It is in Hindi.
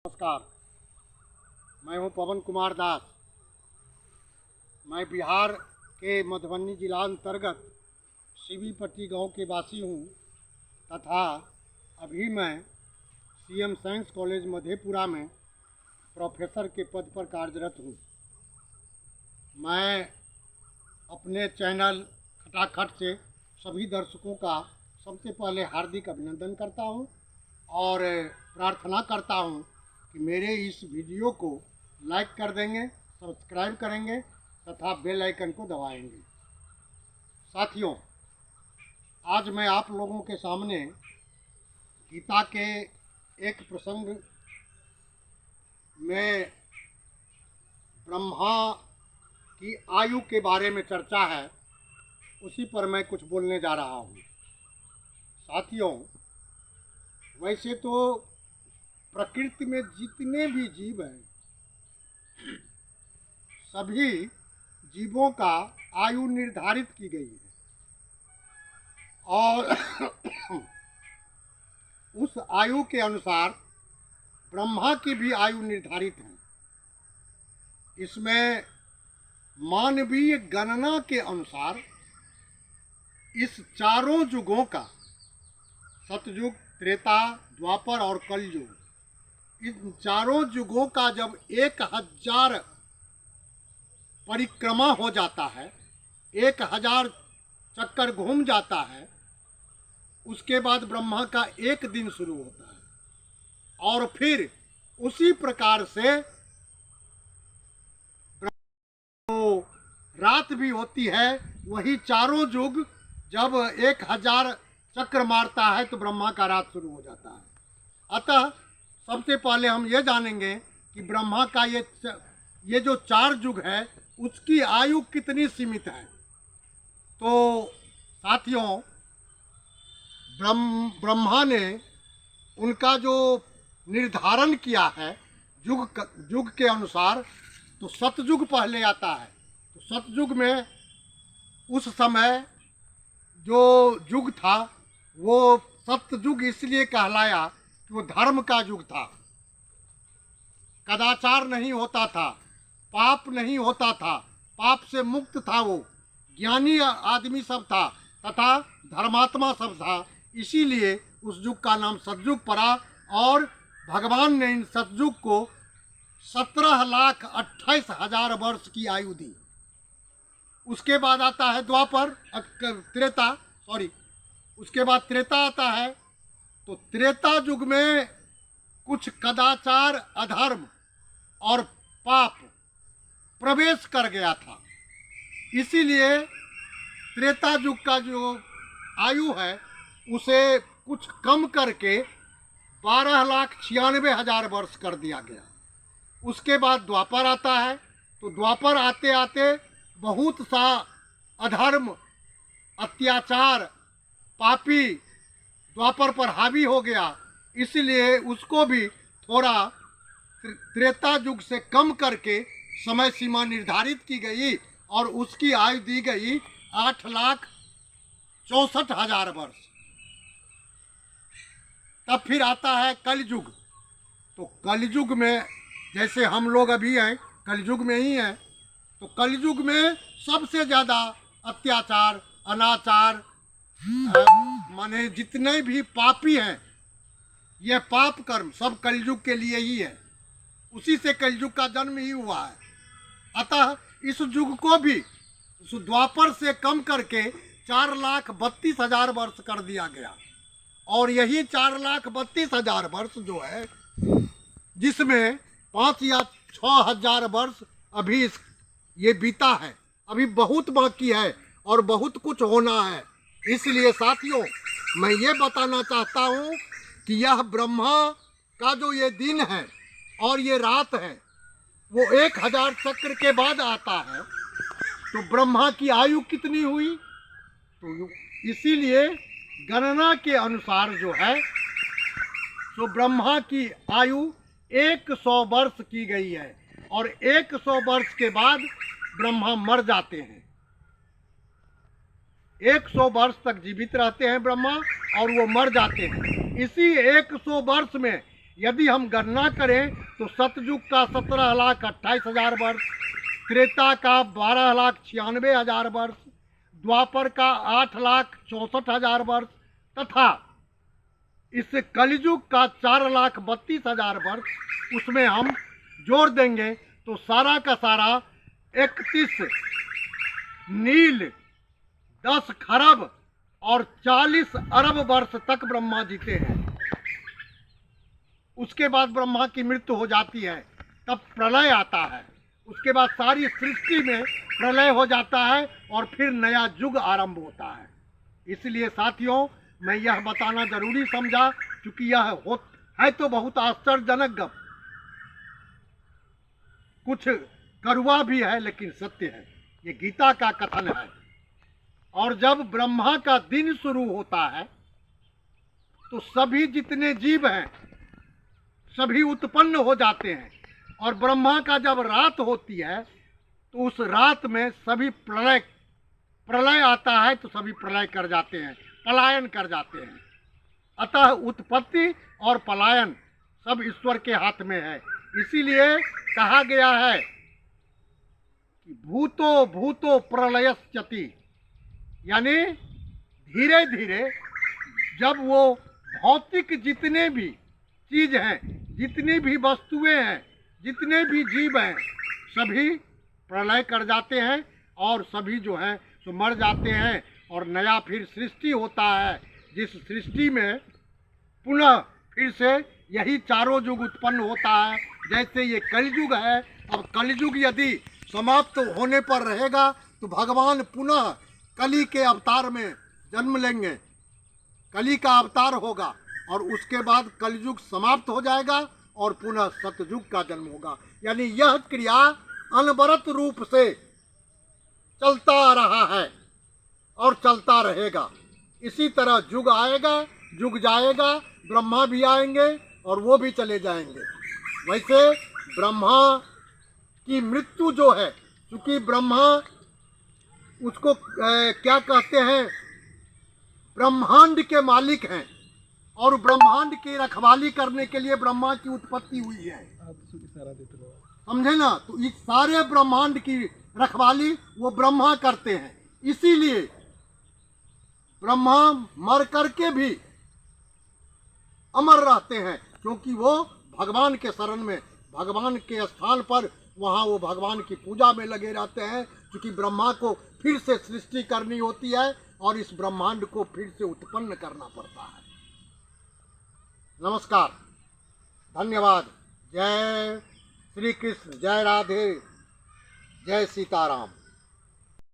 नमस्कार। मैं हूं पवन कुमार दास। मैं बिहार के मधुबनी जिला अंतर्गत शिवीपट्टी गांव के वासी हूं तथा अभी मैं सीएम साइंस कॉलेज मधेपुरा में प्रोफेसर के पद पर कार्यरत हूं। मैं अपने चैनल खटाखट से सभी दर्शकों का सबसे पहले हार्दिक अभिनंदन करता हूं और प्रार्थना करता हूं कि मेरे इस वीडियो को लाइक कर देंगे, सब्सक्राइब करेंगे तथा बेल आइकन को दबाएंगे। साथियों, आज मैं आप लोगों के सामने गीता के एक प्रसंग में ब्रह्मा की आयु के बारे में चर्चा है, उसी पर मैं कुछ बोलने जा रहा हूँ। साथियों, वैसे तो प्रकृति में जितने भी जीव हैं सभी जीवों का आयु निर्धारित की गई है और उस आयु के अनुसार ब्रह्मा की भी आयु निर्धारित है। इसमें मानवीय गणना के अनुसार इस चारों युगों का सतयुग, त्रेता, द्वापर और कलयुग, इन चारों युगों का जब 1000 परिक्रमा हो जाता है, 1000 चक्कर घूम जाता है, उसके बाद ब्रह्मा का एक दिन शुरू होता है और फिर उसी प्रकार से तो रात भी होती है। वही चारों युग जब 1000 चक्र मारता है तो ब्रह्मा का रात शुरू हो जाता है। अतः सबसे पहले हम ये जानेंगे कि ब्रह्मा का ये जो 4 युग है उसकी आयु कितनी सीमित है। तो साथियों, ब्रह्मा ने उनका जो निर्धारण किया है युग के अनुसार, तो सतयुग पहले आता है। तो सतयुग में उस समय जो युग था वो सतयुग इसलिए कहलाया कि वो धर्म का युग था। कदाचार नहीं होता था, पाप नहीं होता था, पाप से मुक्त था, वो ज्ञानी आदमी सब था तथा धर्मात्मा सब था। इसीलिए उस युग का नाम सतयुग पड़ा और भगवान ने इन सतयुग को 17,28,000 वर्ष की आयु दी। उसके बाद आता है द्वापर, उसके बाद त्रेता आता है। तो त्रेता युग में कुछ कदाचार, अधर्म और पाप प्रवेश कर गया था। इसीलिए त्रेता युग का जो आयु है उसे कुछ कम करके 12,96,000 वर्ष कर दिया गया। उसके बाद द्वापर आता है। तो द्वापर आते आते बहुत सा अधर्म, अत्याचार, पापी द्वापर पर हावी हो गया। इसलिए उसको भी थोड़ा त्रेता युग से कम करके समय सीमा निर्धारित की गई और उसकी आयु दी गई 8,64,000 वर्ष। तब फिर आता है कलयुग। तो कलयुग में जैसे हम लोग अभी हैं, कलयुग में ही हैं। तो कलयुग में सबसे ज़्यादा अत्याचार, अनाचार, माने जितने भी पापी हैं, यह पाप कर्म सब कलयुग के लिए ही है। उसी से कलयुग का जन्म ही हुआ है। अतः इस युग को भी उस द्वापर से कम करके 4,32,000 वर्ष कर दिया गया। और यही 4,32,000 वर्ष जो है, जिसमें 5 या 6,000 वर्ष अभी ये बीता है, अभी बहुत बाकी है और बहुत कुछ होना है। इसलिए साथियों, मैं ये बताना चाहता हूँ कि यह ब्रह्मा का जो ये दिन है और ये रात है वो 1000 चक्र के बाद आता है। तो ब्रह्मा की आयु कितनी हुई? तो इसीलिए गणना के अनुसार जो है तो ब्रह्मा की आयु 100 वर्ष की गई है और 100 वर्ष के बाद ब्रह्मा मर जाते हैं। 100 वर्ष तक जीवित रहते हैं ब्रह्मा और वो मर जाते हैं। इसी 100 वर्ष में यदि हम गणना करें तो सतयुग का 17,28,000 वर्ष, त्रेता का 12,96,000 वर्ष, द्वापर का 8,64,000 वर्ष तथा इस कलयुग का 4,32,000 वर्ष, उसमें हम जोड़ देंगे तो सारा का सारा 31 नील 10 खरब और 40 अरब वर्ष तक ब्रह्मा जीते हैं। उसके बाद ब्रह्मा की मृत्यु हो जाती है, तब प्रलय आता है। उसके बाद सारी सृष्टि में प्रलय हो जाता है और फिर नया युग आरंभ होता है। इसलिए साथियों, मैं यह बताना जरूरी समझा, क्योंकि यह है तो बहुत आश्चर्यजनक गप, कुछ कड़वा भी है लेकिन सत्य है। ये गीता का कथन है। और जब ब्रह्मा का दिन शुरू होता है तो सभी जितने जीव हैं सभी उत्पन्न हो जाते हैं, और ब्रह्मा का जब रात होती है तो उस रात में सभी प्रलय आता है तो सभी प्रलय कर जाते हैं, पलायन कर जाते हैं। अतः उत्पत्ति और पलायन सब ईश्वर के हाथ में है। इसीलिए कहा गया है कि भूतो भूतो प्रलयस्यति, यानी धीरे धीरे जब वो भौतिक जितने भी चीज हैं, जितनी भी वस्तुएं हैं, जितने भी जीव हैं, सभी प्रलय कर जाते हैं और सभी जो है सो मर जाते हैं, और नया फिर सृष्टि होता है, जिस सृष्टि में पुनः फिर से यही चारों युग उत्पन्न होता है। जैसे ये कलयुग है, अब कलयुग यदि समाप्त होने पर रहेगा तो भगवान पुनः कली के अवतार में जन्म लेंगे, कली का अवतार होगा, और उसके बाद कलयुग समाप्त हो जाएगा और पुनः सतयुग का जन्म होगा। यानी यह क्रिया अनवरत रूप से चलता आ रहा है और चलता रहेगा। इसी तरह युग आएगा, युग जाएगा, ब्रह्मा भी आएंगे और वो भी चले जाएंगे। वैसे ब्रह्मा की मृत्यु जो है, क्योंकि ब्रह्मा उसको क्या कहते हैं, ब्रह्मांड के मालिक हैं, और ब्रह्मांड की रखवाली करने के लिए ब्रह्मा की उत्पत्ति हुई है, समझे ना। तो इस सारे ब्रह्मांड की रखवाली वो ब्रह्मा करते हैं। इसीलिए ब्रह्मा मर करके भी अमर रहते हैं, क्योंकि वो भगवान के शरण में, भगवान के स्थान पर वहाँ वो भगवान की पूजा में लगे रहते हैं, क्योंकि ब्रह्मा को फिर से सृष्टि करनी होती है और इस ब्रह्मांड को फिर से उत्पन्न करना पड़ता है। नमस्कार, धन्यवाद। जय श्री कृष्ण, जय राधे, जय सीताराम।